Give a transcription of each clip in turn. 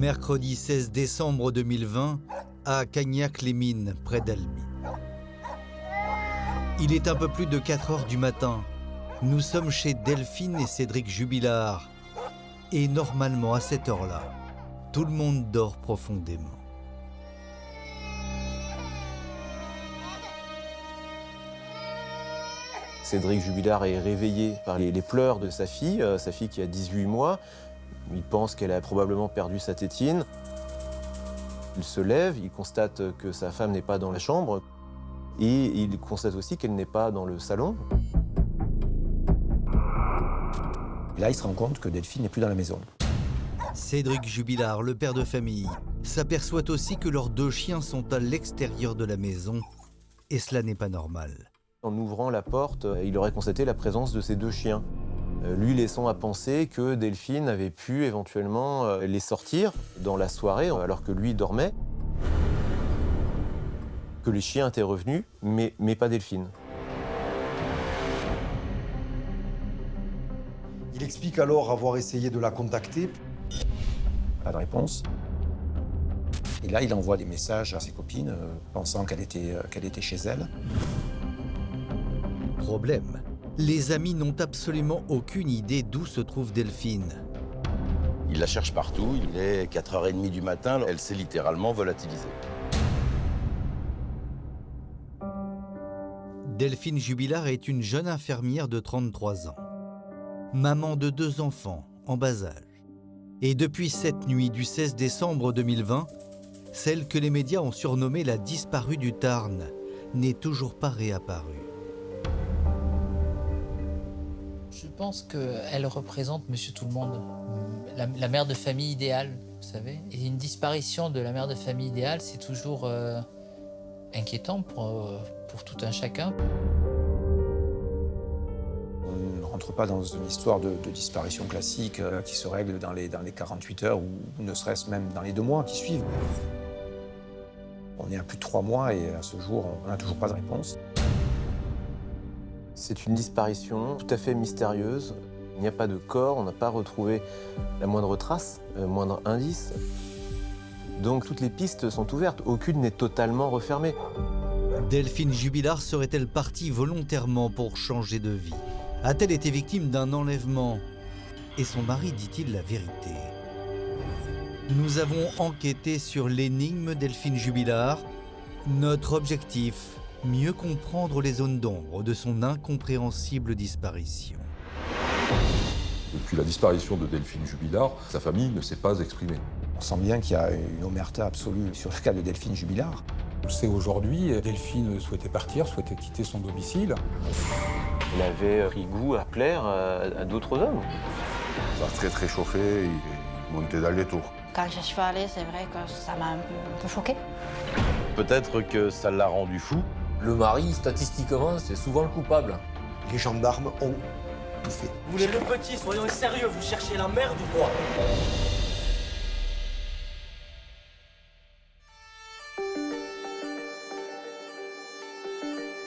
Mercredi 16 décembre 2020, à Cagnac-les-Mines, près d'Albi. Il est un peu plus de 4 heures du matin. Nous sommes chez Delphine et Cédric Jubilard. Et normalement, à cette heure-là, tout le monde dort profondément. Cédric Jubilard est réveillé par les pleurs de sa fille qui a 18 mois. Il pense qu'elle a probablement perdu sa tétine. Il se lève, il constate que sa femme n'est pas dans la chambre et il constate aussi qu'elle n'est pas dans le salon. Là, il se rend compte que Delphine n'est plus dans la maison. Cédric Jubilard, le père de famille, s'aperçoit aussi que leurs 2 chiens sont à l'extérieur de la maison et cela n'est pas normal. En ouvrant la porte, il aurait constaté la présence de ces 2 chiens. Lui laissant à penser que Delphine avait pu éventuellement les sortir dans la soirée alors que lui dormait. Que les chiens étaient revenus, mais pas Delphine. Il explique alors avoir essayé de la contacter. Pas de réponse. Et là, il envoie des messages à ses copines, pensant qu'elle était chez elle. Problème, les amis n'ont absolument aucune idée d'où se trouve Delphine. Il la cherche partout, il est 4h30 du matin, elle s'est littéralement volatilisée. Delphine Jubilard est une jeune infirmière de 33 ans. Maman de 2 enfants, en bas âge. Et depuis cette nuit du 16 décembre 2020, celle que les médias ont surnommée la disparue du Tarn n'est toujours pas réapparue. Je pense qu'elle représente Monsieur Tout-le-Monde, la mère de famille idéale, vous savez. Et une disparition de la mère de famille idéale, c'est toujours inquiétant pour tout un chacun. On ne rentre pas dans une histoire de disparition classique qui se règle dans les 48 heures ou ne serait-ce même dans les 2 mois qui suivent. On est à plus de 3 mois et à ce jour, on n'a toujours pas de réponse. C'est une disparition tout à fait mystérieuse. Il n'y a pas de corps, on n'a pas retrouvé la moindre trace, moindre indice. Donc toutes les pistes sont ouvertes, aucune n'est totalement refermée. Delphine Jubilard serait-elle partie volontairement pour changer de vie? A-t-elle été victime d'un enlèvement? Et son mari dit-il la vérité? Nous avons enquêté sur l'énigme Delphine Jubilard. Notre objectif, mieux comprendre les zones d'ombre de son incompréhensible disparition. Depuis la disparition de Delphine Jubilard, sa famille ne s'est pas exprimée. On sent bien qu'il y a une omerta absolue sur le cas de Delphine Jubilard. On le sait aujourd'hui, Delphine souhaitait partir, souhaitait quitter son domicile. Elle avait pris goût à plaire à d'autres hommes. Ça a très chauffé, il montait dans les tours. Quand je suis allée, c'est vrai que ça m'a un peu choquée. Peut-être que ça l'a rendu fou. Le mari, statistiquement, c'est souvent le coupable. Les gendarmes ont tout fait. Vous voulez le petit, soyons sérieux, vous cherchez la merde ou quoi?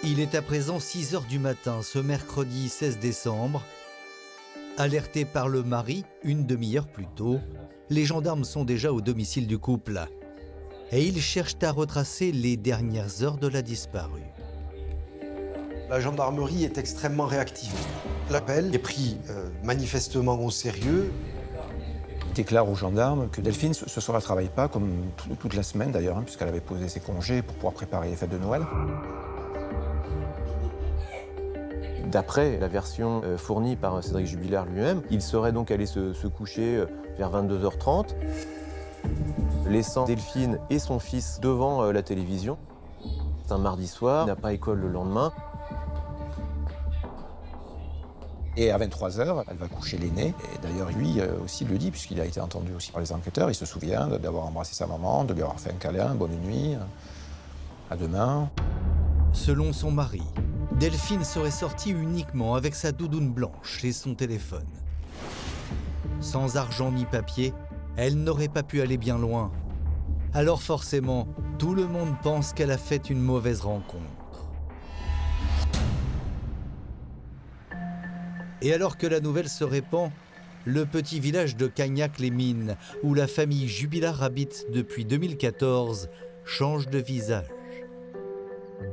Il est à présent 6 heures du matin, ce mercredi 16 décembre. Alertés par le mari, une demi-heure plus tôt, les gendarmes sont déjà au domicile du couple. Et ils cherchent à retracer les dernières heures de la disparue. La gendarmerie est extrêmement réactive. L'appel est pris manifestement au sérieux. Il déclare aux gendarmes que Delphine ce soir ne travaille pas, comme toute la semaine d'ailleurs, puisqu'elle avait posé ses congés pour pouvoir préparer les fêtes de Noël. D'après la version fournie par Cédric Jubilard lui-même, il serait donc allé se coucher vers 22h30, laissant Delphine et son fils devant la télévision. C'est un mardi soir, il n'a pas école le lendemain. Et à 23h, elle va coucher l'aîné. Et d'ailleurs, lui aussi le dit, puisqu'il a été entendu aussi par les enquêteurs. Il se souvient d'avoir embrassé sa maman, de lui avoir fait un câlin, bonne nuit, à demain. Selon son mari, Delphine serait sortie uniquement avec sa doudoune blanche et son téléphone. Sans argent ni papier, elle n'aurait pas pu aller bien loin. Alors forcément, tout le monde pense qu'elle a fait une mauvaise rencontre. Et alors que la nouvelle se répand, le petit village de Cagnac-les-Mines, où la famille Jubilard habite depuis 2014, change de visage.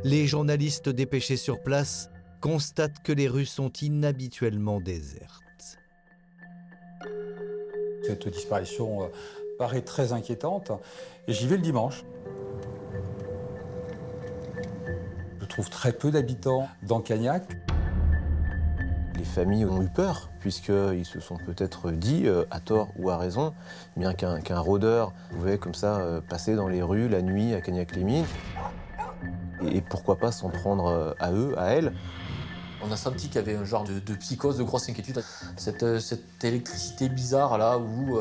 Les journalistes dépêchés sur place constatent que les rues sont inhabituellement désertes. Cette disparition paraît très inquiétante et j'y vais le dimanche. Je trouve très peu d'habitants dans Cagnac. Les familles ont eu peur, puisqu'ils se sont peut-être dit, à tort ou à raison, bien qu'un rôdeur pouvait comme ça passer dans les rues la nuit à Cagnac-les-Mines. Et pourquoi pas s'en prendre à eux, à elles. On a senti qu'il y avait un genre de psychose, de grosse inquiétude. Cette électricité bizarre là où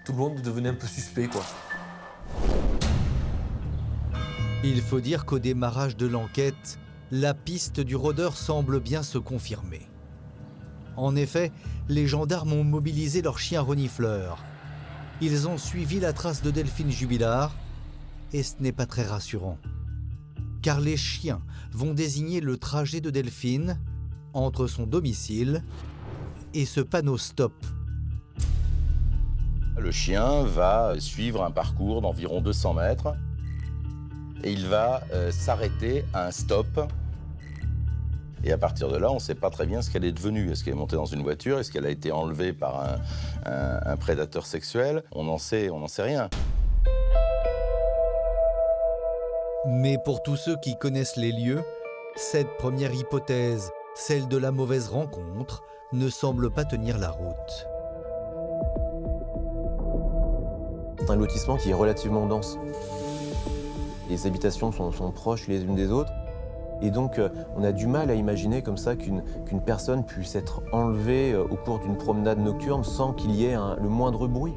tout le monde devenait un peu suspect, quoi. Il faut dire qu'au démarrage de l'enquête, la piste du rôdeur semble bien se confirmer. En effet, les gendarmes ont mobilisé leurs chiens renifleurs. Ils ont suivi la trace de Delphine Jubilard, et ce n'est pas très rassurant. Car les chiens vont désigner le trajet de Delphine entre son domicile et ce panneau stop. Le chien va suivre un parcours d'environ 200 mètres et il va s'arrêter à un stop. Et à partir de là, on ne sait pas très bien ce qu'elle est devenue. Est-ce qu'elle est montée dans une voiture? Est-ce qu'elle a été enlevée par un prédateur sexuel? On n'en sait rien. Mais pour tous ceux qui connaissent les lieux, cette première hypothèse, celle de la mauvaise rencontre, ne semble pas tenir la route. C'est un lotissement qui est relativement dense. Les habitations sont proches les unes des autres. Et donc, on a du mal à imaginer comme ça qu'une personne puisse être enlevée au cours d'une promenade nocturne sans qu'il y ait le moindre bruit.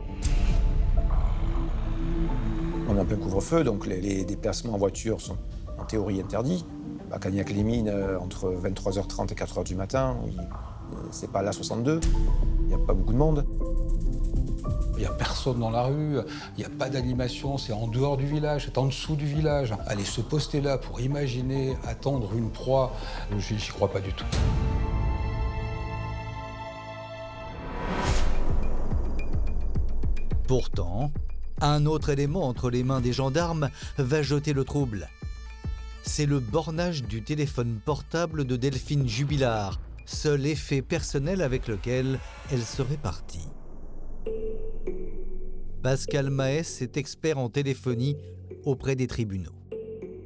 On est en plein couvre-feu, donc les déplacements en voiture sont en théorie interdits. À Cagnac-les-Mines, entre 23h30 et 4h du matin, c'est pas l'A62, il n'y a pas beaucoup de monde. Il n'y a personne dans la rue, il n'y a pas d'animation, c'est en dehors du village, c'est en dessous du village. Aller se poster là pour imaginer, attendre une proie, j'y crois pas du tout. Pourtant, un autre élément entre les mains des gendarmes va jeter le trouble. C'est le bornage du téléphone portable de Delphine Jubilard, seul effet personnel avec lequel elle serait partie. Pascal Maès est expert en téléphonie auprès des tribunaux.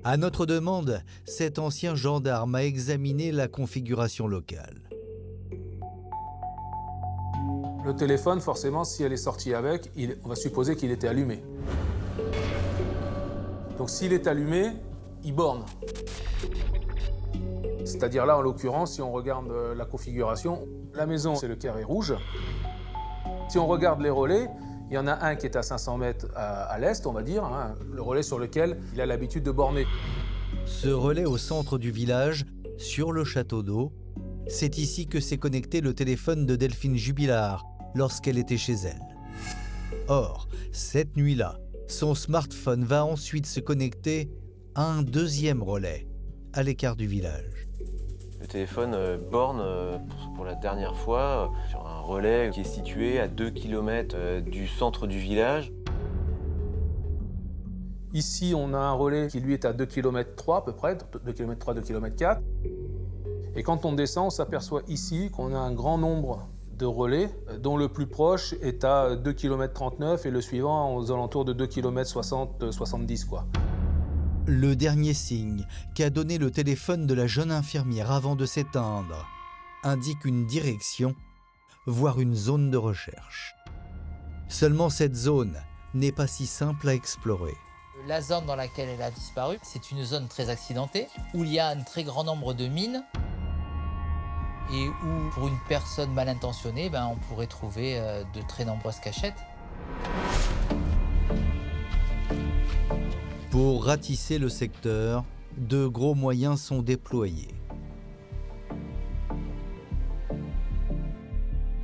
À notre demande, cet ancien gendarme a examiné la configuration locale. Le téléphone, forcément, si elle est sortie avec, on va supposer qu'il était allumé. Donc s'il est allumé, il borne. C'est-à-dire là, en l'occurrence, si on regarde la configuration, la maison, c'est le carré rouge. Si on regarde les relais, il y en a un qui est à 500 mètres à l'est, on va dire, hein, le relais sur lequel il a l'habitude de borner. Ce relais au centre du village, sur le château d'eau, c'est ici que s'est connecté le téléphone de Delphine Jubilard lorsqu'elle était chez elle. Or, cette nuit-là, son smartphone va ensuite se connecter à un deuxième relais, à l'écart du village. Le téléphone borne pour la dernière fois sur un relais qui est situé à 2 km du centre du village. Ici, on a un relais qui lui est à 2 km 3 à peu près, 2 km 3, 2 km 4. Et quand on descend, on s'aperçoit ici qu'on a un grand nombre de relais, dont le plus proche est à 2 km 39 et le suivant aux alentours de 2 km 60, 70 quoi. Le dernier signe qu'a donné le téléphone de la jeune infirmière avant de s'éteindre indique une direction, voire une zone de recherche. Seulement cette zone n'est pas si simple à explorer. La zone dans laquelle elle a disparu, c'est une zone très accidentée, où il y a un très grand nombre de mines et où, pour une personne mal intentionnée, on pourrait trouver de très nombreuses cachettes. Pour ratisser le secteur, de gros moyens sont déployés.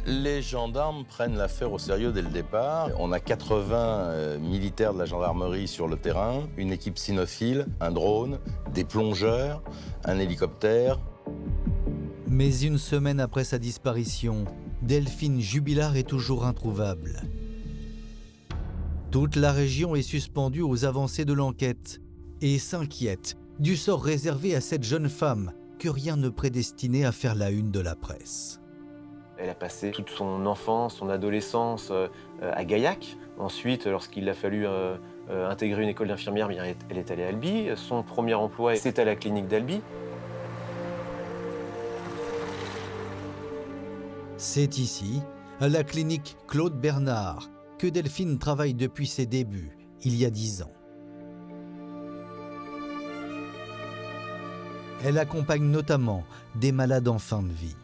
Les gendarmes prennent l'affaire au sérieux dès le départ. On a 80 militaires de la gendarmerie sur le terrain, une équipe cynophile, un drone, des plongeurs, un hélicoptère. Mais une semaine après sa disparition, Delphine Jubilard est toujours introuvable. Toute la région est suspendue aux avancées de l'enquête et s'inquiète du sort réservé à cette jeune femme que rien ne prédestinait à faire la une de la presse. Elle a passé toute son enfance, son adolescence à Gaillac. Ensuite, lorsqu'il a fallu intégrer une école d'infirmière, elle est allée à Albi. Son premier emploi, c'est à la clinique d'Albi. C'est ici, à la clinique Claude Bernard, que Delphine travaille depuis ses débuts, il y a 10 ans. Elle accompagne notamment des malades en fin de vie.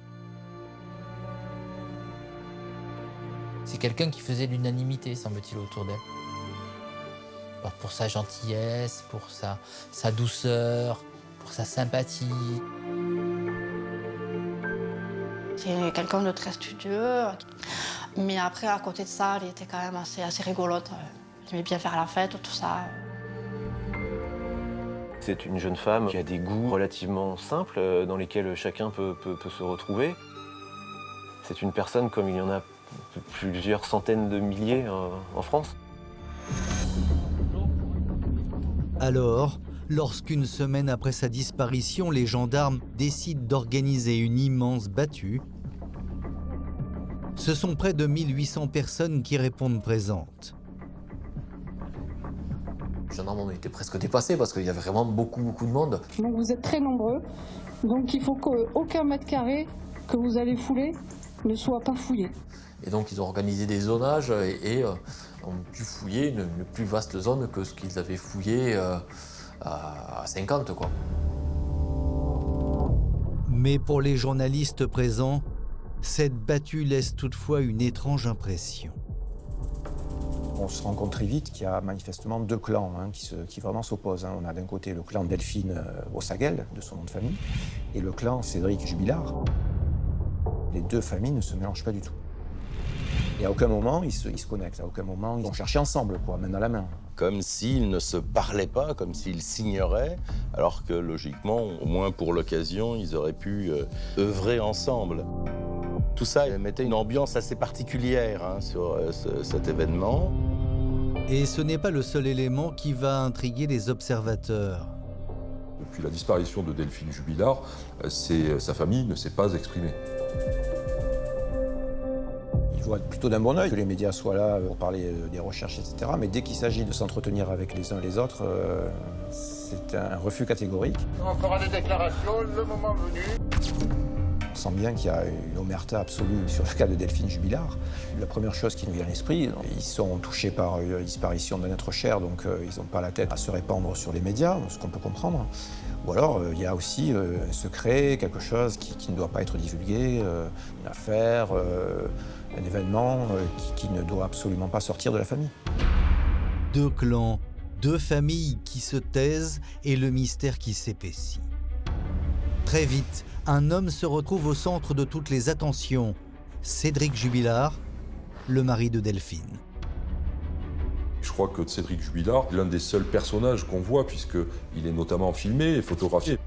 C'est quelqu'un qui faisait l'unanimité, semble-t-il, autour d'elle. Alors, pour sa gentillesse, pour sa douceur, pour sa sympathie. C'est quelqu'un de très studieux. Mais après, à côté de ça, elle était quand même assez rigolote. Elle aimait bien faire la fête, tout ça. C'est une jeune femme qui a des goûts relativement simples, dans lesquels chacun peut se retrouver. C'est une personne comme il y en a plusieurs centaines de milliers en France. Alors, lorsqu'une semaine après sa disparition, les gendarmes décident d'organiser une immense battue, ce sont près de 1800 personnes qui répondent présentes. Les gendarmes ont été presque dépassés parce qu'il y avait vraiment beaucoup de monde. Donc vous êtes très nombreux, donc il faut qu'aucun mètre carré que vous allez fouler ne soit pas fouillé. Et donc ils ont organisé des zonages et ont pu fouiller une plus vaste zone que ce qu'ils avaient fouillé à 50, quoi. Mais pour les journalistes présents, cette battue laisse toutefois une étrange impression. On se rend compte très vite qu'il y a manifestement deux clans qui vraiment s'opposent. On a d'un côté le clan Delphine Brossaguel, de son nom de famille, et le clan Cédric Jubilard. Les deux familles ne se mélangent pas du tout. Et à aucun moment, ils se connectent, à aucun moment, ils vont chercher ensemble, main dans la main. Comme s'ils ne se parlaient pas, comme s'ils s'ignoraient, alors que logiquement, au moins pour l'occasion, ils auraient pu œuvrer ensemble. Tout ça mettait une ambiance assez particulière sur cet événement. Et ce n'est pas le seul élément qui va intriguer les observateurs. Depuis la disparition de Delphine Jubilard, sa famille ne s'est pas exprimée. Ils voient plutôt d'un bon œil que les médias soient là pour parler des recherches, etc. Mais dès qu'il s'agit de s'entretenir avec les uns et les autres, c'est un refus catégorique. On fera des déclarations le moment venu. On sent bien qu'il y a une omerta absolue sur le cas de Delphine Jubilard. La première chose qui nous vient à l'esprit, ils sont touchés par la disparition d'un être cher, donc ils n'ont pas la tête à se répandre sur les médias, ce qu'on peut comprendre. Ou alors, il y a aussi un secret, quelque chose qui ne doit pas être divulgué, une affaire, un événement qui ne doit absolument pas sortir de la famille. Deux clans, deux familles qui se taisent et le mystère qui s'épaissit. Très vite, un homme se retrouve au centre de toutes les attentions. Cédric Jubilard, le mari de Delphine. Je crois que Cédric Jubilard est l'un des seuls personnages qu'on voit, puisqu'il est notamment filmé et photographié.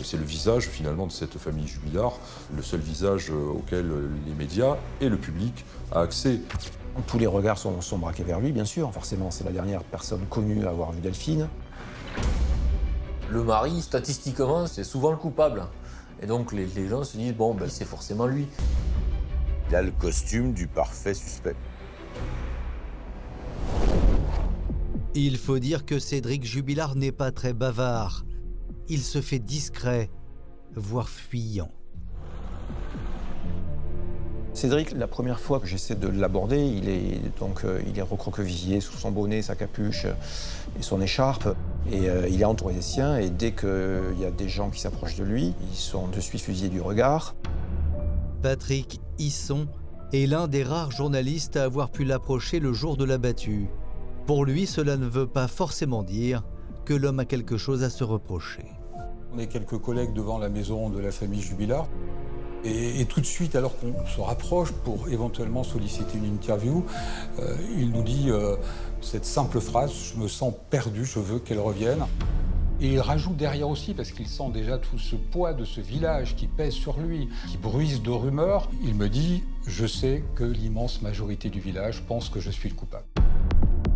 C'est le visage finalement de cette famille Jubilard, le seul visage auquel les médias et le public a accès. Tous les regards sont braqués vers lui, bien sûr. Forcément, c'est la dernière personne connue à avoir vu Delphine. Le mari, statistiquement, c'est souvent le coupable. Et donc les gens se disent, bon, c'est forcément lui. Il a le costume du parfait suspect. Il faut dire que Cédric Jubilard n'est pas très bavard. Il se fait discret, voire fuyant. Cédric, la première fois que j'essaie de l'aborder, il est recroquevillé sous son bonnet, sa capuche et son écharpe. Et il est entouré des siens, et dès qu'il y a des gens qui s'approchent de lui, ils sont de suite fusillés du regard. Patrick Hisson est l'un des rares journalistes à avoir pu l'approcher le jour de la battue. Pour lui, cela ne veut pas forcément dire que l'homme a quelque chose à se reprocher. On est quelques collègues devant la maison de la famille Jubilard. Et tout de suite, alors qu'on se rapproche pour éventuellement solliciter une interview, il nous dit cette simple phrase « Je me sens perdu, je veux qu'elle revienne ». Et il rajoute derrière aussi, parce qu'il sent déjà tout ce poids de ce village qui pèse sur lui, qui bruise de rumeurs. Il me dit « Je sais que l'immense majorité du village pense que je suis le coupable. »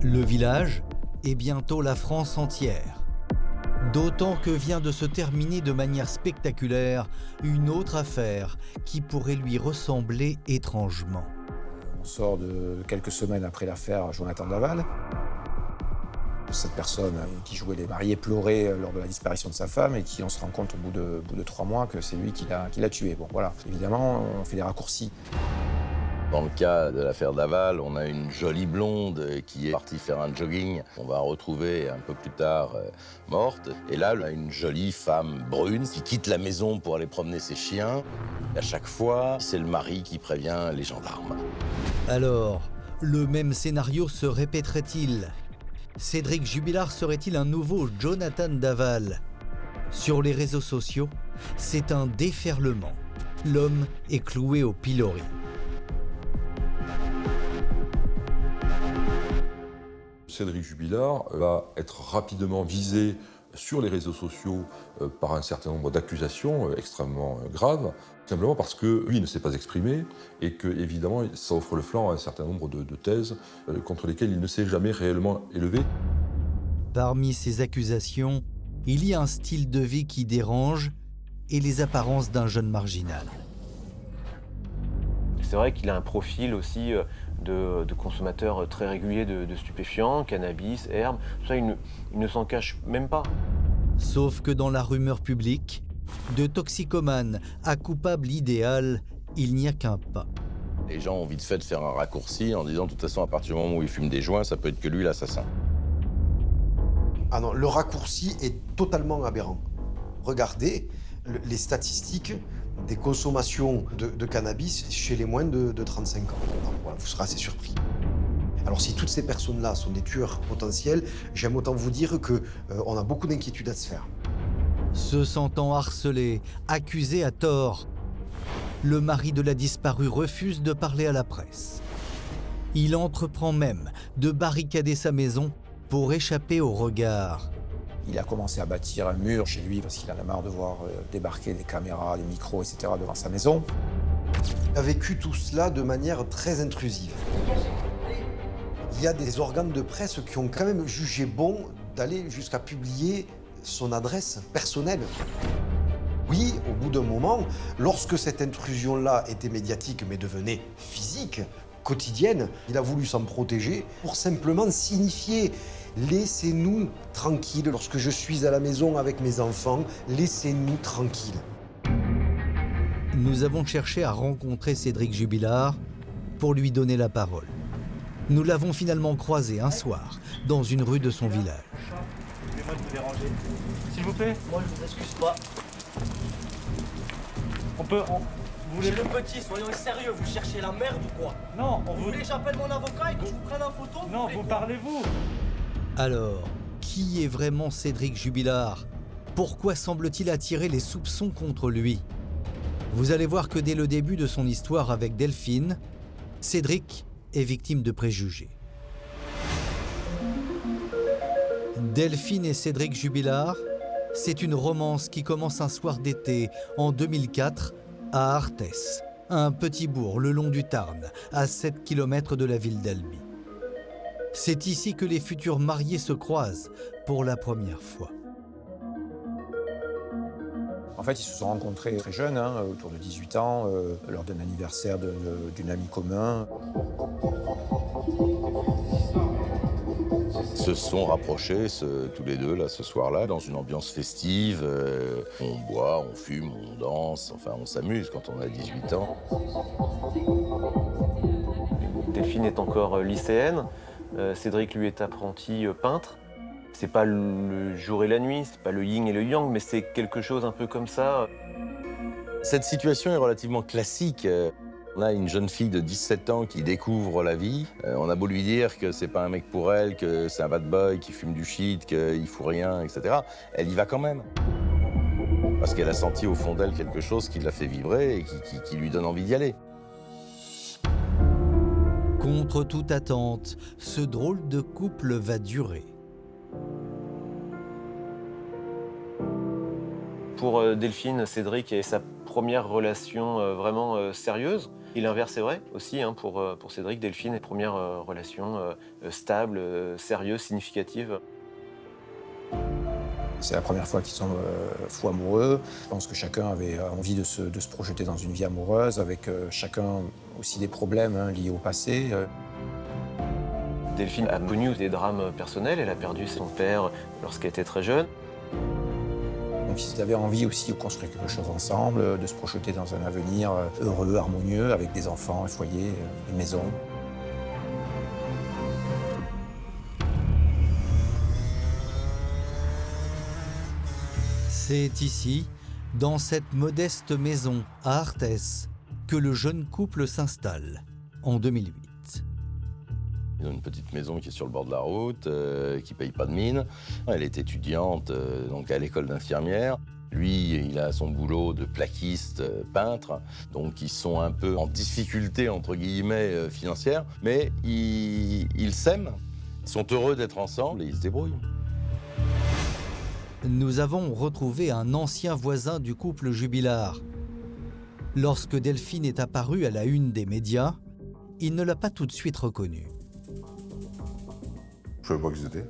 Le village et bientôt la France entière. D'autant que vient de se terminer de manière spectaculaire une autre affaire qui pourrait lui ressembler étrangement. On sort de quelques semaines après l'affaire Jonathan Daval. Cette personne qui jouait les mariés pleurait lors de la disparition de sa femme et qui, on se rend compte au bout de 3 mois que c'est lui qui l'a tué. Bon, voilà. Évidemment, on fait des raccourcis. Dans le cas de l'affaire Daval, on a une jolie blonde qui est partie faire un jogging. On va retrouver un peu plus tard morte. Et là, on a une jolie femme brune qui quitte la maison pour aller promener ses chiens. Et à chaque fois, c'est le mari qui prévient les gendarmes. Alors, le même scénario se répéterait-il? Cédric Jubilard serait-il un nouveau Jonathan Daval? Sur les réseaux sociaux, c'est un déferlement. L'homme est cloué au pilori. Cédric Jubilard va être rapidement visé sur les réseaux sociaux par un certain nombre d'accusations extrêmement graves, simplement parce que lui ne s'est pas exprimé et que, évidemment, ça offre le flanc à un certain nombre de thèses contre lesquelles il ne s'est jamais réellement élevé. Parmi ces accusations, il y a un style de vie qui dérange et les apparences d'un jeune marginal. C'est vrai qu'il a un profil aussi de consommateur très régulier de stupéfiants, cannabis, herbes. Tout ça, il ne s'en cache même pas. Sauf que dans la rumeur publique, de toxicomane à coupable idéal, il n'y a qu'un pas. Les gens ont vite fait de faire un raccourci en disant de toute façon, à partir du moment où il fume des joints, ça peut être que lui l'assassin. Ah non, le raccourci est totalement aberrant. Regardez les statistiques des consommations de cannabis chez les moins de 35 ans. Alors, voilà, vous serez assez surpris. Alors si toutes ces personnes-là sont des tueurs potentiels, j'aime autant vous dire qu'on a beaucoup d'inquiétudes à se faire. Se sentant harcelé, accusé à tort, le mari de la disparue refuse de parler à la presse. Il entreprend même de barricader sa maison pour échapper au regard. Il a commencé à bâtir un mur chez lui parce qu'il en a marre de voir débarquer des caméras, des micros, etc. devant sa maison. Il a vécu tout cela de manière très intrusive. Il y a des organes de presse qui ont quand même jugé bon d'aller jusqu'à publier son adresse personnelle. Oui, au bout d'un moment, lorsque cette intrusion-là était médiatique mais devenait physique, quotidienne, il a voulu s'en protéger pour simplement signifier « laissez-nous tranquilles lorsque je suis à la maison avec mes enfants, laissez-nous tranquilles ». Nous avons cherché à rencontrer Cédric Jubilard pour lui donner la parole. Nous l'avons finalement croisé un soir dans une rue de son village. Excusez-moi de vous déranger. S'il vous plaît. Moi, je vous excuse pas. Vous voulez le petit, soyons sérieux, vous cherchez la merde ou quoi? Non, vous voulez que j'appelle mon avocat et que je vous prenne en photo? Non, vous parlez-vous? Alors, qui est vraiment Cédric Jubilard? Pourquoi semble-t-il attirer les soupçons contre lui? Vous allez voir que dès le début de son histoire avec Delphine, Cédric est victime de préjugés. Delphine et Cédric Jubilard, c'est une romance qui commence un soir d'été en 2004 à Arthès, un petit bourg le long du Tarn, à 7 km de la ville d'Albi. C'est ici que les futurs mariés se croisent pour la première fois. En fait, ils se sont rencontrés très jeunes, autour de 18 ans, lors d'un anniversaire d'une amie commune. Ils se sont rapprochés tous les deux là, ce soir-là, dans une ambiance festive. On boit, on fume, on danse, enfin on s'amuse quand on a 18 ans. Delphine est encore lycéenne, Cédric lui est apprenti peintre. C'est pas le jour et la nuit, c'est pas le yin et le yang, mais c'est quelque chose un peu comme ça. Cette situation est relativement classique. On a une jeune fille de 17 ans qui découvre la vie. On a beau lui dire que c'est pas un mec pour elle, que c'est un bad boy, qui fume du shit, qu'il fout rien, etc. Elle y va quand même. Parce qu'elle a senti au fond d'elle quelque chose qui l'a fait vibrer et qui lui donne envie d'y aller. Contre toute attente, ce drôle de couple va durer. Pour Delphine, Cédric est sa première relation vraiment sérieuse. Et l'inverse est vrai aussi, hein, pour Cédric, Delphine est première relation stable, sérieuse, significative. C'est la première fois qu'ils sont fous amoureux. Je pense que chacun avait envie de se projeter dans une vie amoureuse, avec chacun aussi des problèmes liés au passé. Delphine a connu des drames personnels. Elle a perdu son père lorsqu'elle était très jeune. Donc ils avaient envie aussi de construire quelque chose ensemble, de se projeter dans un avenir heureux, harmonieux, avec des enfants, un foyer, une maison. C'est ici, dans cette modeste maison à Arthès, que le jeune couple s'installe en 2008. Ils ont une petite maison qui est sur le bord de la route, qui ne paye pas de mine. Elle est étudiante donc à l'école d'infirmière. Lui, il a son boulot de plaquiste, peintre. Donc ils sont un peu en difficulté, entre guillemets, financière. Mais ils s'aiment, ils sont heureux d'être ensemble et ils se débrouillent. Nous avons retrouvé un ancien voisin du couple Jubilard. Lorsque Delphine est apparue à la une des médias, il ne l'a pas tout de suite reconnue. Je ne savais pas qui c'était.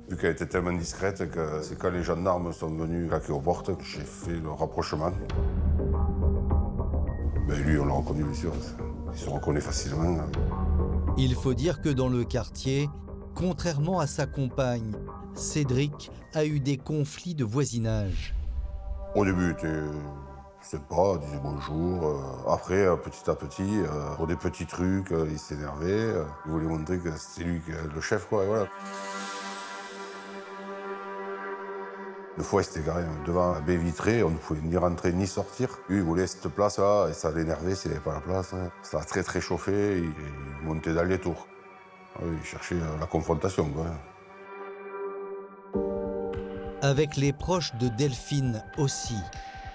Vu qu'elle était tellement discrète que c'est quand les gendarmes sont venus claquer aux portes que j'ai fait le rapprochement. Ben lui, on l'a reconnu, bien sûr. Il se reconnaît facilement. Il faut dire que dans le quartier, contrairement à sa compagne, Cédric a eu des conflits de voisinage. Au début, il était sympa, il disait bonjour. Après, petit à petit, pour des petits trucs, il s'énervait. Il voulait montrer que c'était lui le chef, quoi, et voilà. Une fois, il s'était garé devant la baie vitrée, on ne pouvait ni rentrer ni sortir. Lui, il voulait cette place-là, et ça l'énervait s'il n'avait pas la place. Ça a très très chauffé, il montait dans les tours. Il cherchait la confrontation, quoi. Avec les proches de Delphine aussi,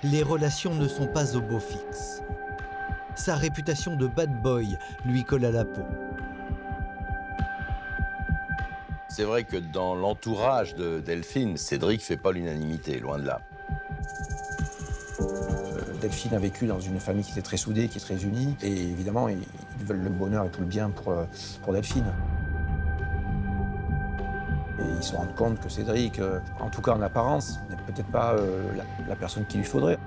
les relations ne sont pas au beau fixe. Sa réputation de bad boy lui colle à la peau. C'est vrai que dans l'entourage de Delphine, Cédric ne fait pas l'unanimité, loin de là. Delphine a vécu dans une famille qui était très soudée, qui est très unie. Et évidemment, ils veulent le bonheur et tout le bien pour Delphine. Et ils se rendent compte que Cédric, en tout cas en apparence, n'est peut-être pas la personne qu'il lui faudrait.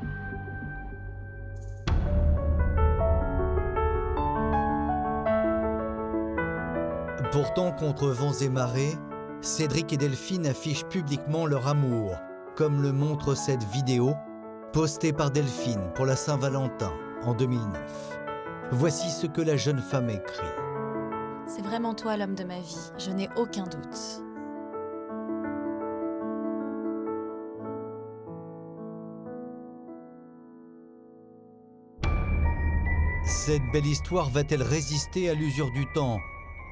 Pourtant, contre vents et marées, Cédric et Delphine affichent publiquement leur amour, comme le montre cette vidéo postée par Delphine pour la Saint-Valentin en 2009. Voici ce que la jeune femme écrit. C'est vraiment toi l'homme de ma vie, je n'ai aucun doute. Cette belle histoire va-t-elle résister à l'usure du temps ?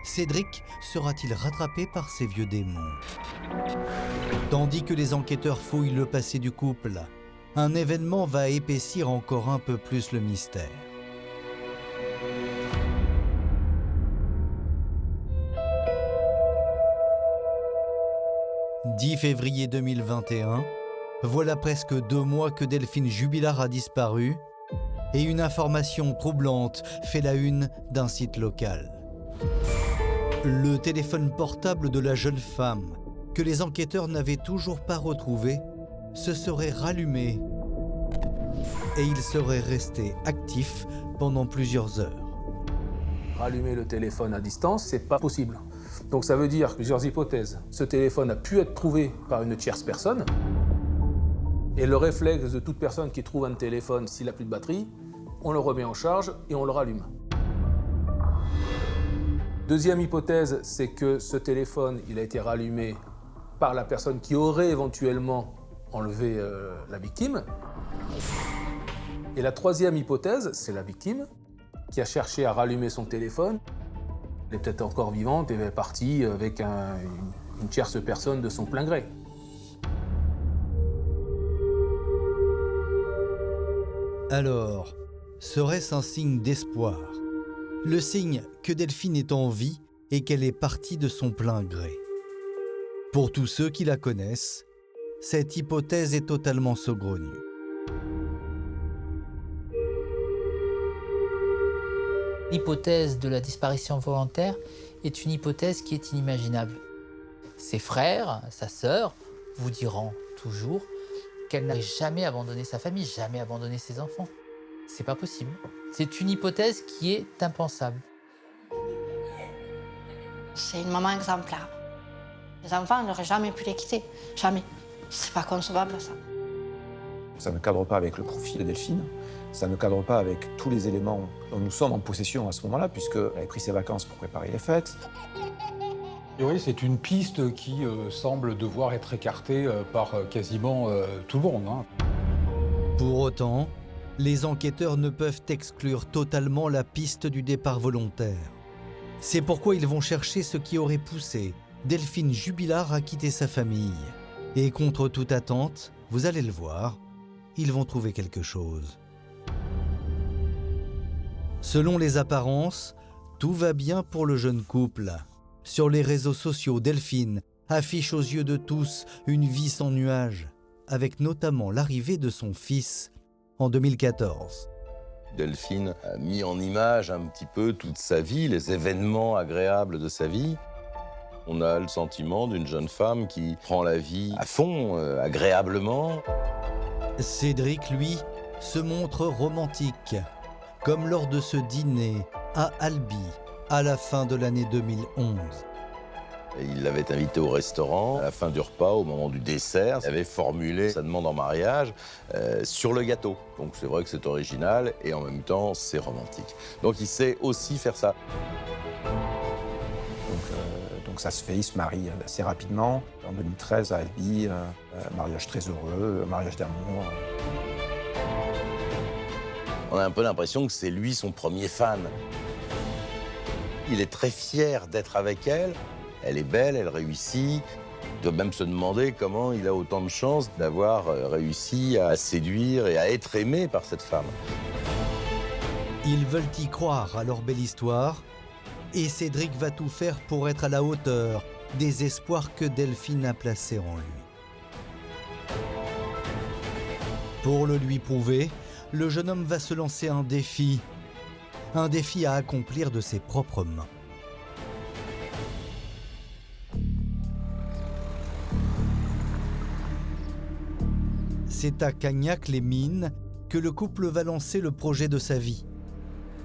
Cédric sera-t-il rattrapé par ses vieux démons ? Tandis que les enquêteurs fouillent le passé du couple, un événement va épaissir encore un peu plus le mystère. « 10 février 2021, voilà presque 2 mois que Delphine Jubilard a disparu et une information troublante fait la une d'un site local. Le téléphone portable de la jeune femme, que les enquêteurs n'avaient toujours pas retrouvé, se serait rallumé et il serait resté actif pendant plusieurs heures. Rallumer le téléphone à distance, c'est pas possible. Donc ça veut dire plusieurs hypothèses. Ce téléphone a pu être trouvé par une tierce personne. Et le réflexe de toute personne qui trouve un téléphone, s'il n'a plus de batterie, on le remet en charge et on le rallume. Deuxième hypothèse, c'est que ce téléphone, il a été rallumé par la personne qui aurait éventuellement enlevé la victime. Et la troisième hypothèse, c'est la victime qui a cherché à rallumer son téléphone. Elle est peut-être encore vivante et elle est partie avec une tierce personne de son plein gré. Alors, serait-ce un signe d'espoir ? Le signe que Delphine est en vie et qu'elle est partie de son plein gré. Pour tous ceux qui la connaissent, cette hypothèse est totalement saugrenue. L'hypothèse de la disparition volontaire est une hypothèse qui est inimaginable. Ses frères, sa sœur, vous diront toujours qu'elle n'a jamais abandonné sa famille, jamais abandonné ses enfants. C'est pas possible. C'est une hypothèse qui est impensable. C'est une maman exemplaire. Les enfants, on n'aurait jamais pu les quitter. Jamais. C'est pas concevable, ça. Ça ne cadre pas avec le profil de Delphine. Ça ne cadre pas avec tous les éléments dont nous sommes en possession à ce moment-là, puisqu'elle avait pris ses vacances pour préparer les fêtes. Et oui, c'est une piste qui semble devoir être écartée par quasiment tout le monde. Hein. Pour autant, les enquêteurs ne peuvent exclure totalement la piste du départ volontaire. C'est pourquoi ils vont chercher ce qui aurait poussé Delphine Jubilard à quitter sa famille. Et contre toute attente, vous allez le voir, ils vont trouver quelque chose. Selon les apparences, tout va bien pour le jeune couple. Sur les réseaux sociaux, Delphine affiche aux yeux de tous une vie sans nuages, avec notamment l'arrivée de son fils en 2014. Delphine a mis en image un petit peu toute sa vie, les événements agréables de sa vie. On a le sentiment d'une jeune femme qui prend la vie à fond, agréablement. Cédric, lui, se montre romantique, comme lors de ce dîner à Albi, à la fin de l'année 2011. Il l'avait invité au restaurant. À la fin du repas, au moment du dessert, il avait formulé sa demande en mariage sur le gâteau. Donc c'est vrai que c'est original et en même temps, c'est romantique. Donc il sait aussi faire ça. Donc ça se fait, il se marie assez rapidement. En 2013, à Albi, mariage très heureux, mariage d'amour. On a un peu l'impression que c'est lui son premier fan. Il est très fier d'être avec elle. Elle est belle, elle réussit. Il doit même se demander comment il a autant de chances d'avoir réussi à séduire et à être aimé par cette femme. Ils veulent y croire à leur belle histoire et Cédric va tout faire pour être à la hauteur des espoirs que Delphine a placés en lui. Pour le lui prouver, le jeune homme va se lancer un défi à accomplir de ses propres mains. C'est à Cagnac-les-Mines que le couple va lancer le projet de sa vie,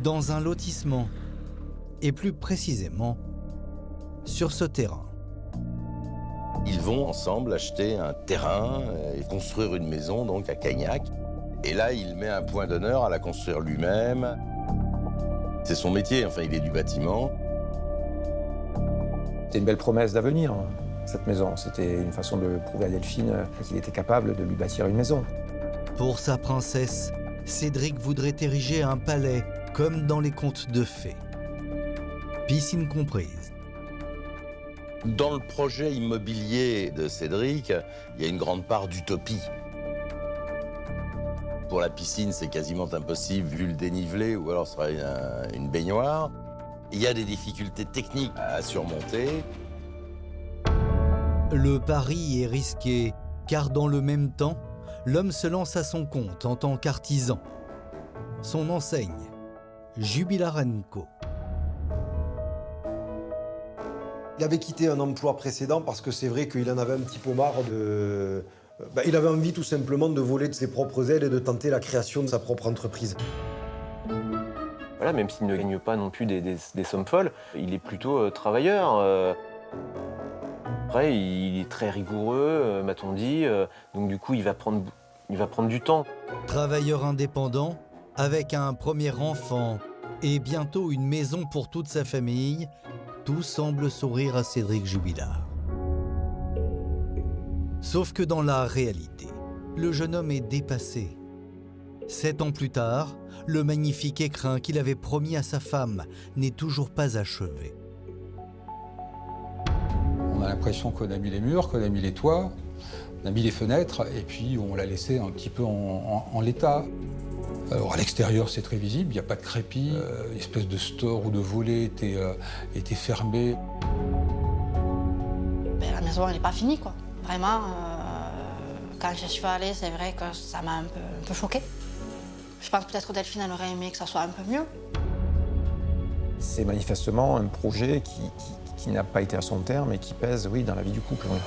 dans un lotissement, et plus précisément, sur ce terrain. Ils vont ensemble acheter un terrain et construire une maison donc à Cagnac. Et là, il met un point d'honneur à la construire lui-même. C'est son métier, enfin, il est du bâtiment. C'était une belle promesse d'avenir, cette maison. C'était une façon de prouver à Delphine qu'il était capable de lui bâtir une maison. Pour sa princesse, Cédric voudrait ériger un palais comme dans les contes de fées. Piscine comprise. Dans le projet immobilier de Cédric, il y a une grande part d'utopie. Pour la piscine, c'est quasiment impossible vu le dénivelé, ou alors ce serait une baignoire. Il y a des difficultés techniques à surmonter. Le pari est risqué, car dans le même temps, l'homme se lance à son compte en tant qu'artisan. Son enseigne, Jubilard & Co. Il avait quitté un emploi précédent parce que c'est vrai qu'il en avait un petit peu marre de... il avait envie tout simplement de voler de ses propres ailes et de tenter la création de sa propre entreprise. Voilà, même s'il ne gagne pas non plus des sommes folles, il est plutôt travailleur. Après, il est très rigoureux, m'a-t-on dit, donc du coup, il va prendre du temps. Travailleur indépendant, avec un premier enfant et bientôt une maison pour toute sa famille, tout semble sourire à Cédric Jubilard. Sauf que dans la réalité, le jeune homme est dépassé. 7 ans plus tard, le magnifique écrin qu'il avait promis à sa femme n'est toujours pas achevé. On a l'impression qu'on a mis les murs, qu'on a mis les toits, on a mis les fenêtres, et puis on l'a laissé un petit peu en l'état. Alors à l'extérieur, c'est très visible, il n'y a pas de crépi, l'espèce de store ou de volet était fermé. La maison, elle n'est pas finie, quoi. Vraiment, Quand je suis allée, c'est vrai que ça m'a un peu choquée. Je pense peut-être que Delphine, elle aurait aimé que ça soit un peu mieux. C'est manifestement un projet qui n'a pas été à son terme et qui pèse, oui, dans la vie du couple. Oui.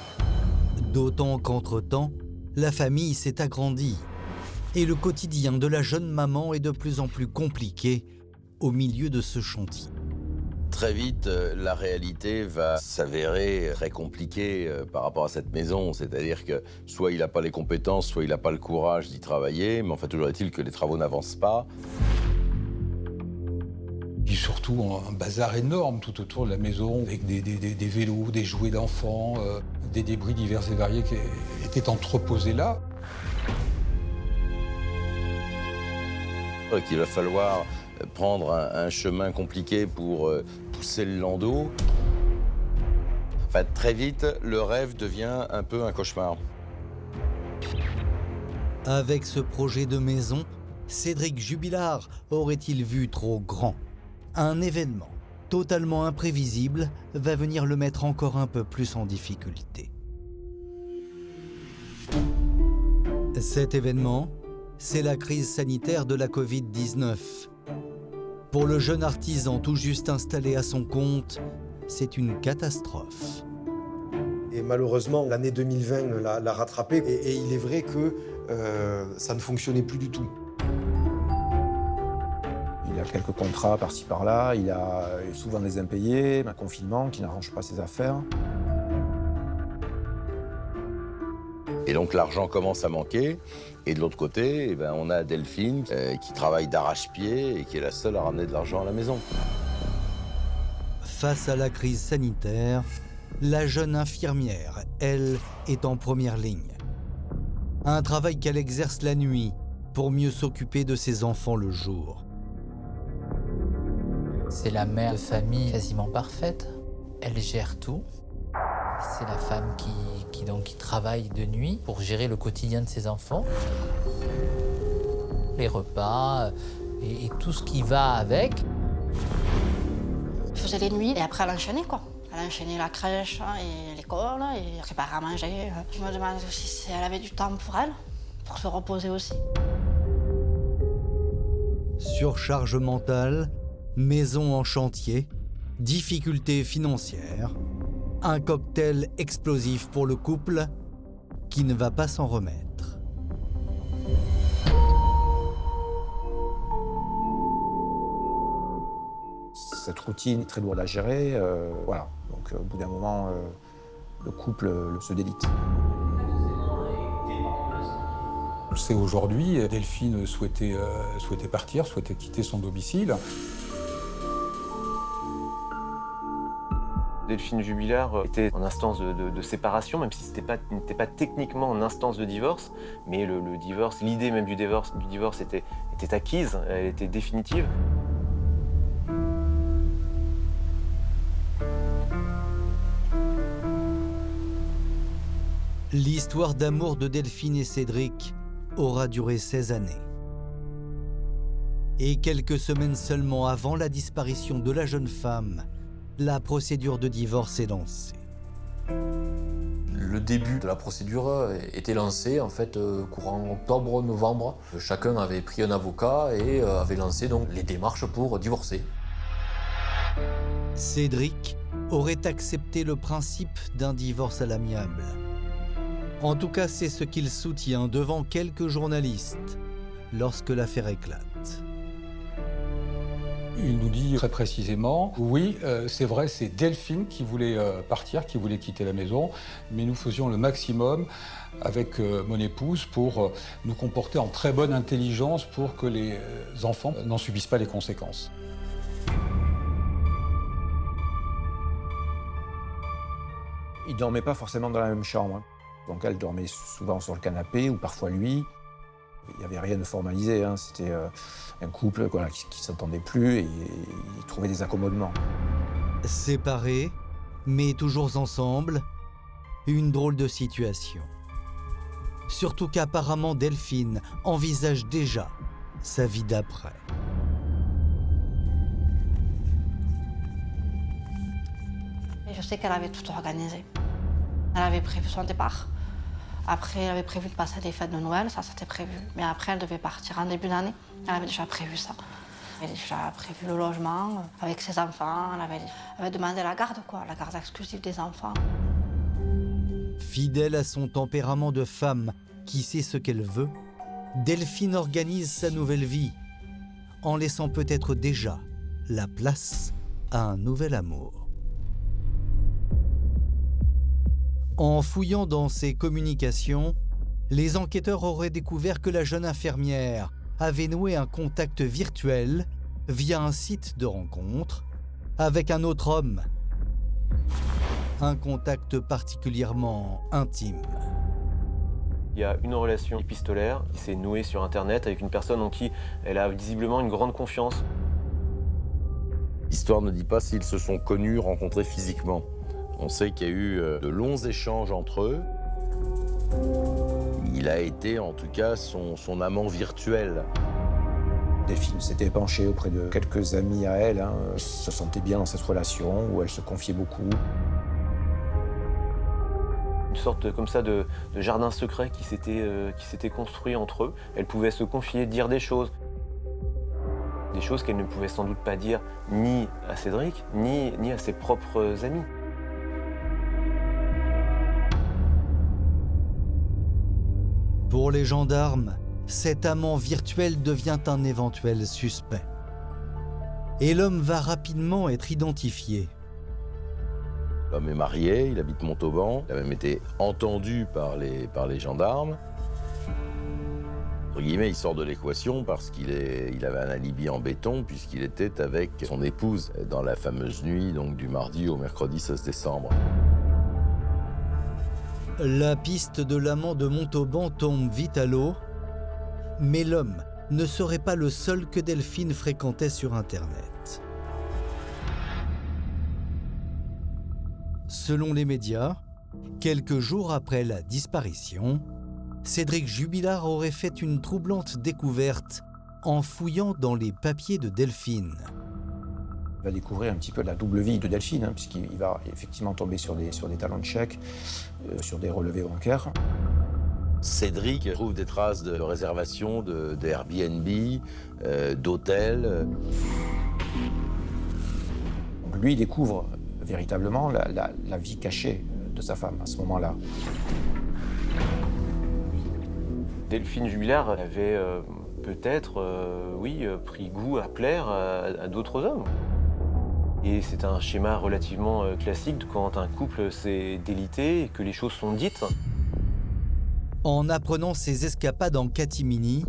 D'autant qu'entre-temps, la famille s'est agrandie et le quotidien de la jeune maman est de plus en plus compliqué au milieu de ce chantier. Très vite, la réalité va s'avérer très compliquée par rapport à cette maison. C'est-à-dire que soit il n'a pas les compétences, soit il n'a pas le courage d'y travailler, mais enfin, toujours est-il que les travaux n'avancent pas. Il y a surtout un bazar énorme tout autour de la maison, avec des vélos, des jouets d'enfants, des débris divers et variés qui étaient entreposés là. Qu'il va falloir prendre un chemin compliqué pour pousser le landau. Enfin, très vite, le rêve devient un peu un cauchemar. Avec ce projet de maison, Cédric Jubilard aurait-il vu trop grand? Un événement totalement imprévisible va venir le mettre encore un peu plus en difficulté. Cet événement, c'est la crise sanitaire de la Covid-19. Pour le jeune artisan tout juste installé à son compte, c'est une catastrophe. Et malheureusement, l'année 2020 l'a rattrapé et il est vrai que ça ne fonctionnait plus du tout. Il a quelques contrats par-ci par-là, il a souvent des impayés, un confinement qui n'arrange pas ses affaires. Et donc l'argent commence à manquer. Et de l'autre côté, eh ben, on a Delphine qui travaille d'arrache-pied et qui est la seule à ramener de l'argent à la maison. Face à la crise sanitaire, la jeune infirmière, elle, est en première ligne. Un travail qu'elle exerce la nuit pour mieux s'occuper de ses enfants le jour. C'est la mère de famille quasiment parfaite. Elle gère tout. C'est la femme qui travaille de nuit pour gérer le quotidien de ses enfants. Les repas et tout ce qui va avec. Je faisais les nuits et après elle enchaînait quoi. Elle enchaînait la crèche et l'école et préparait à manger. Je me demande aussi si elle avait du temps pour elle, pour se reposer aussi. Surcharge mentale, maison en chantier, difficultés financières, un cocktail explosif pour le couple qui ne va pas s'en remettre. Cette routine est très lourde à gérer, voilà. Donc au bout d'un moment, le couple se délite. On le sait aujourd'hui, Delphine souhaitait partir, souhaitait quitter son domicile. Delphine Jubilard était en instance de séparation, même si n'était pas techniquement en instance de divorce, mais le divorce, l'idée même du divorce était acquise, elle était définitive. L'histoire d'amour de Delphine et Cédric aura duré 16 années. Et quelques semaines seulement avant la disparition de la jeune femme, la procédure de divorce est lancée. Le début de la procédure était lancé en fait courant octobre-novembre. Chacun avait pris un avocat et avait lancé donc les démarches pour divorcer. Cédric aurait accepté le principe d'un divorce à l'amiable. En tout cas, c'est ce qu'il soutient devant quelques journalistes lorsque l'affaire éclate. Il nous dit très précisément, oui, c'est vrai, c'est Delphine qui voulait partir, qui voulait quitter la maison, mais nous faisions le maximum avec mon épouse pour nous comporter en très bonne intelligence pour que les enfants n'en subissent pas les conséquences. Ils ne dormaient pas forcément dans la même chambre. Donc elle dormait souvent sur le canapé ou parfois lui. Il n'y avait rien de formalisé, hein. C'était un couple voilà, qui ne s'entendait plus et ils trouvaient des accommodements. Séparés, mais toujours ensemble, une drôle de situation. Surtout qu'apparemment Delphine envisage déjà sa vie d'après. Et je sais qu'elle avait tout organisé. Elle avait prévu son départ. Après, elle avait prévu de passer des fêtes de Noël, ça c'était prévu. Mais après, elle devait partir en début d'année. Elle avait déjà prévu ça. Elle avait déjà prévu le logement avec ses enfants. Elle avait demandé la garde exclusive des enfants. Fidèle à son tempérament de femme qui sait ce qu'elle veut, Delphine organise sa nouvelle vie en laissant peut-être déjà la place à un nouvel amour. En fouillant dans ses communications, les enquêteurs auraient découvert que la jeune infirmière avait noué un contact virtuel via un site de rencontre avec un autre homme. Un contact particulièrement intime. Il y a une relation épistolaire qui s'est nouée sur Internet avec une personne en qui elle a visiblement une grande confiance. L'histoire ne dit pas s'ils se sont connus, rencontrés physiquement. On sait qu'il y a eu de longs échanges entre eux. Il a été en tout cas son amant virtuel. Delphine s'était penchée auprès de quelques amis à elle, se sentait bien dans cette relation où elle se confiait beaucoup. Une sorte comme ça de jardin secret qui s'était construit entre eux. Elle pouvait se confier, dire des choses qu'elle ne pouvait sans doute pas dire ni à Cédric, ni à ses propres amis. Pour les gendarmes, cet amant virtuel devient un éventuel suspect. Et l'homme va rapidement être identifié. L'homme est marié, il habite Montauban, il a même été entendu par les gendarmes. Entre guillemets, il sort de l'équation parce qu'il avait un alibi en béton puisqu'il était avec son épouse dans la fameuse nuit donc, du mardi au mercredi 16 décembre. La piste de l'amant de Montauban tombe vite à l'eau, mais l'homme ne serait pas le seul que Delphine fréquentait sur Internet. Selon les médias, quelques jours après la disparition, Cédric Jubilard aurait fait une troublante découverte en fouillant dans les papiers de Delphine. Il va découvrir un petit peu la double vie de Delphine, puisqu'il va effectivement tomber sur des talons de chèque, sur des relevés bancaires. Cédric trouve des traces de réservation, de Airbnb, d'hôtels. Lui, il découvre véritablement la vie cachée de sa femme à ce moment-là. Delphine Jubilard avait peut-être, pris goût à plaire à d'autres hommes. Et c'est un schéma relativement classique quand un couple s'est délité et que les choses sont dites. En apprenant ses escapades en catimini,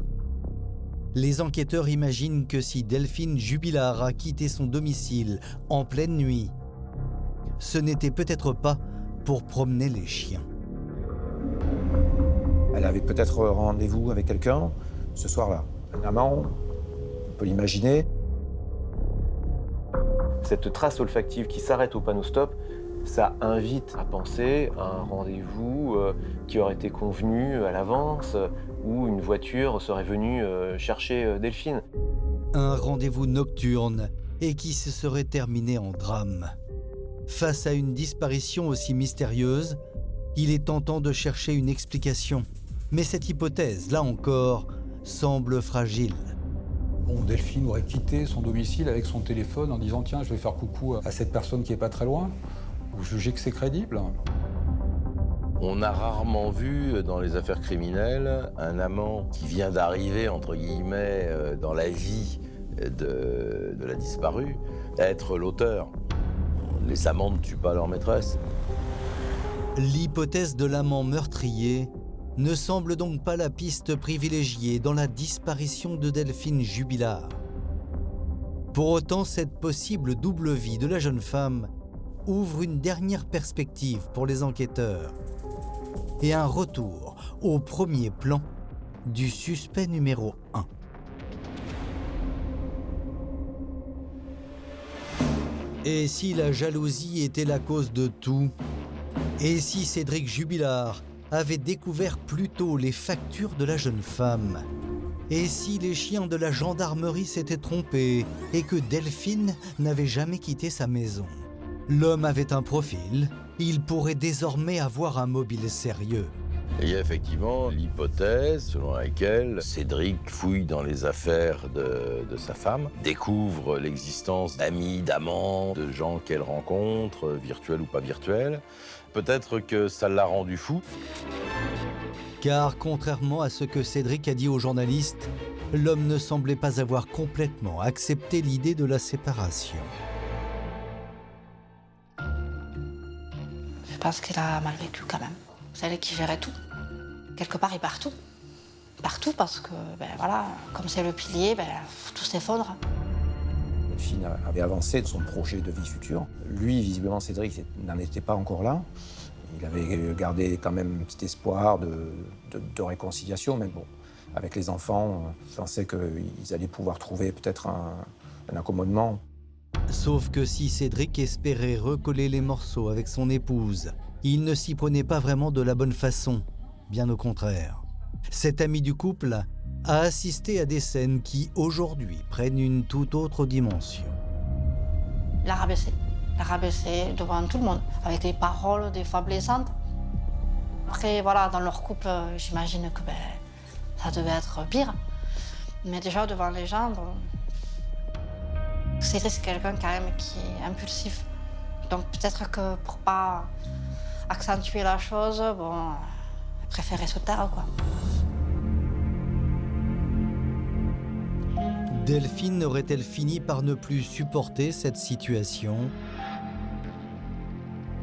les enquêteurs imaginent que si Delphine Jubilard a quitté son domicile en pleine nuit, ce n'était peut-être pas pour promener les chiens. Elle avait peut-être rendez-vous avec quelqu'un ce soir-là. Un amant, on peut l'imaginer. Cette trace olfactive qui s'arrête au panneau stop, ça invite à penser à un rendez-vous qui aurait été convenu à l'avance, où une voiture serait venue chercher Delphine. Un rendez-vous nocturne et qui se serait terminé en drame. Face à une disparition aussi mystérieuse, il est tentant de chercher une explication. Mais cette hypothèse, là encore, semble fragile. Bon, Delphine aurait quitté son domicile avec son téléphone en disant « Tiens, je vais faire coucou à cette personne qui est pas très loin ». Vous jugez que c'est crédible? On a rarement vu dans les affaires criminelles un amant qui vient d'arriver, entre guillemets, dans la vie de la disparue, être l'auteur. Les amants ne tuent pas leur maîtresse. L'hypothèse de l'amant meurtrier ne semble donc pas la piste privilégiée dans la disparition de Delphine Jubilard. Pour autant, cette possible double vie de la jeune femme ouvre une dernière perspective pour les enquêteurs et un retour au premier plan du suspect numéro 1. Et si la jalousie était la cause de tout? Et si Cédric Jubilard avait découvert plus tôt les factures de la jeune femme? Et si les chiens de la gendarmerie s'étaient trompés et que Delphine n'avait jamais quitté sa maison? L'homme avait un profil, il pourrait désormais avoir un mobile sérieux. Et il y a effectivement l'hypothèse selon laquelle Cédric fouille dans les affaires de sa femme, découvre l'existence d'amis, d'amants, de gens qu'elle rencontre, virtuels ou pas virtuels. Peut-être que ça l'a rendu fou. Car contrairement à ce que Cédric a dit aux journalistes, l'homme ne semblait pas avoir complètement accepté l'idée de la séparation. Je pense qu'il a mal vécu quand même. C'est elle qui gérait tout. Quelque part, il part tout. Il part tout parce que, voilà, comme c'est le pilier, tout s'effondre. Delphine avait avancé son projet de vie future. Lui, visiblement, Cédric n'en était pas encore là. Il avait gardé quand même un petit espoir de réconciliation, mais bon, avec les enfants, il pensait qu'ils allaient pouvoir trouver peut-être un accommodement. Sauf que si Cédric espérait recoller les morceaux avec son épouse, il ne s'y prenait pas vraiment de la bonne façon, bien au contraire. Cet ami du couple a assisté à des scènes qui, aujourd'hui, prennent une toute autre dimension. Il l'a rabaissé devant tout le monde, avec des paroles des fois blessantes. Après, voilà, dans leur couple, j'imagine que ça devait être pire. Mais déjà, devant les gens, Cédric, c'est quelqu'un quand même qui est impulsif. Donc peut-être que pour pas accentuer la chose, il préférait se taire, quoi. Delphine aurait-elle fini par ne plus supporter cette situation ?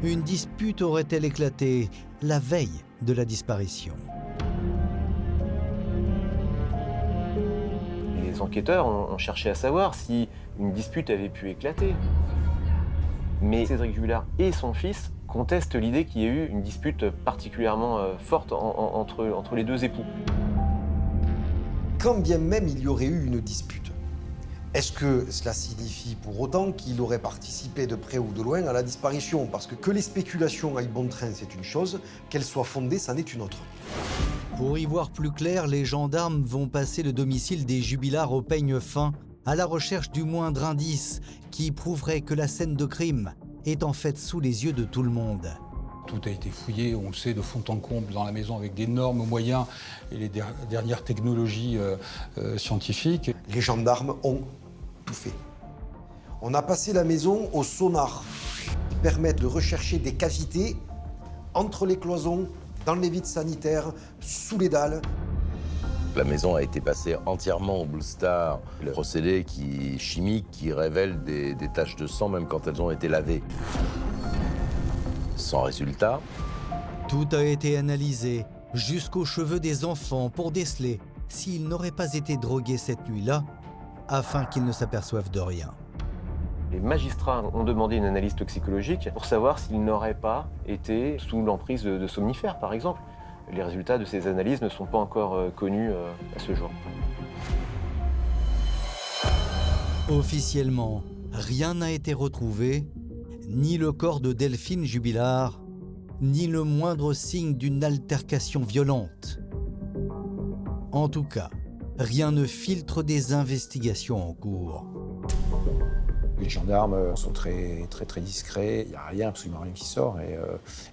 Une dispute aurait-elle éclaté la veille de la disparition ? Les enquêteurs ont cherché à savoir si une dispute avait pu éclater. Mais Cédric Jubilard et son fils contestent l'idée qu'il y ait eu une dispute particulièrement forte entre les deux époux. Quand bien même il y aurait eu une dispute, est-ce que cela signifie pour autant qu'il aurait participé de près ou de loin à la disparition ? Parce que les spéculations aillent bon train, c'est une chose, qu'elles soient fondées, c'en est une autre. Pour y voir plus clair, les gendarmes vont passer le domicile des Jubilard au peigne fin, à la recherche du moindre indice qui prouverait que la scène de crime est en fait sous les yeux de tout le monde. Tout a été fouillé, on le sait, de fond en comble dans la maison avec d'énormes moyens et les dernières technologies scientifiques. Les gendarmes ont tout fait. On a passé la maison au sonar qui permettent de rechercher des cavités entre les cloisons, dans les vides sanitaires, sous les dalles. La maison a été passée entièrement au Blue Star, le procédé chimique qui révèle des taches de sang même quand elles ont été lavées. Sans résultat. Tout a été analysé, jusqu'aux cheveux des enfants, pour déceler s'ils n'auraient pas été drogués cette nuit-là, afin qu'ils ne s'aperçoivent de rien. Les magistrats ont demandé une analyse toxicologique pour savoir s'ils n'auraient pas été sous l'emprise de somnifères, par exemple. Les résultats de ces analyses ne sont pas encore connus à ce jour. Officiellement, rien n'a été retrouvé, ni le corps de Delphine Jubilard, ni le moindre signe d'une altercation violente. En tout cas, rien ne filtre des investigations en cours. Les gendarmes sont très discrets, il n'y a rien, absolument rien qui sort.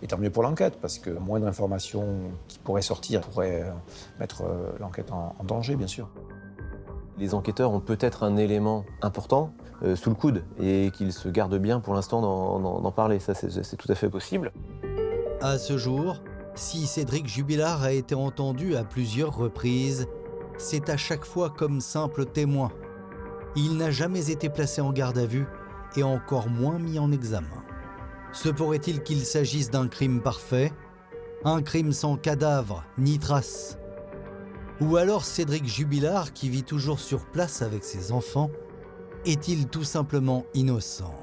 Et tant mieux pour l'enquête, parce que moins d'informations qui pourraient sortir pourraient mettre l'enquête en danger, bien sûr. Les enquêteurs ont peut-être un élément important sous le coude et qu'ils se gardent bien pour l'instant d'en parler. Ça, c'est tout à fait possible. À ce jour, si Cédric Jubilard a été entendu à plusieurs reprises, c'est à chaque fois comme simple témoin. Il n'a jamais été placé en garde à vue et encore moins mis en examen. Se pourrait-il qu'il s'agisse d'un crime parfait, un crime sans cadavre ni trace? Ou alors Cédric Jubilard, qui vit toujours sur place avec ses enfants, est-il tout simplement innocent?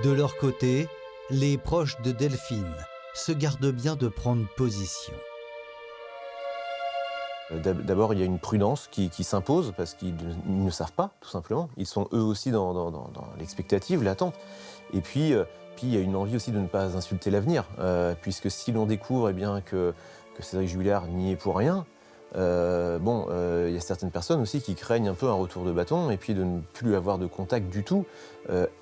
De leur côté, les proches de Delphine se gardent bien de prendre position. D'abord, il y a une prudence qui s'impose parce qu'ils ne savent pas, tout simplement. Ils sont eux aussi dans l'expectative, l'attente. Et puis, il y a une envie aussi de ne pas insulter l'avenir, puisque si l'on découvre que Cédric Jubilard n'y est pour rien, Il y a certaines personnes aussi qui craignent un peu un retour de bâton et puis de ne plus avoir de contact du tout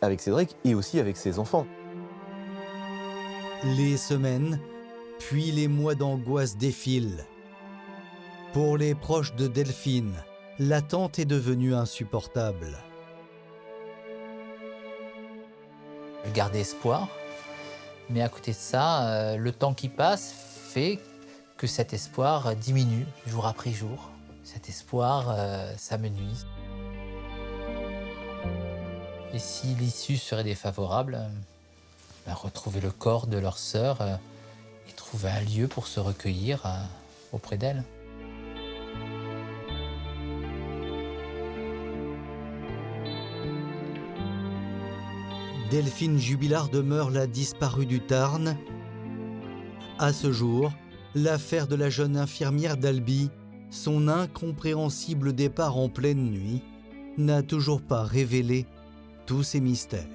avec Cédric et aussi avec ses enfants. Les semaines, puis les mois d'angoisse défilent. Pour les proches de Delphine, l'attente est devenue insupportable. Je gardais espoir, mais à côté de ça, le temps qui passe fait que cet espoir diminue jour après jour. Cet espoir, ça me nuise. Et si l'issue serait défavorable, retrouver le corps de leur sœur et trouver un lieu pour se recueillir auprès d'elle. Delphine Jubilard demeure la disparue du Tarn. À ce jour, l'affaire de la jeune infirmière d'Albi, son incompréhensible départ en pleine nuit, n'a toujours pas révélé tous ses mystères.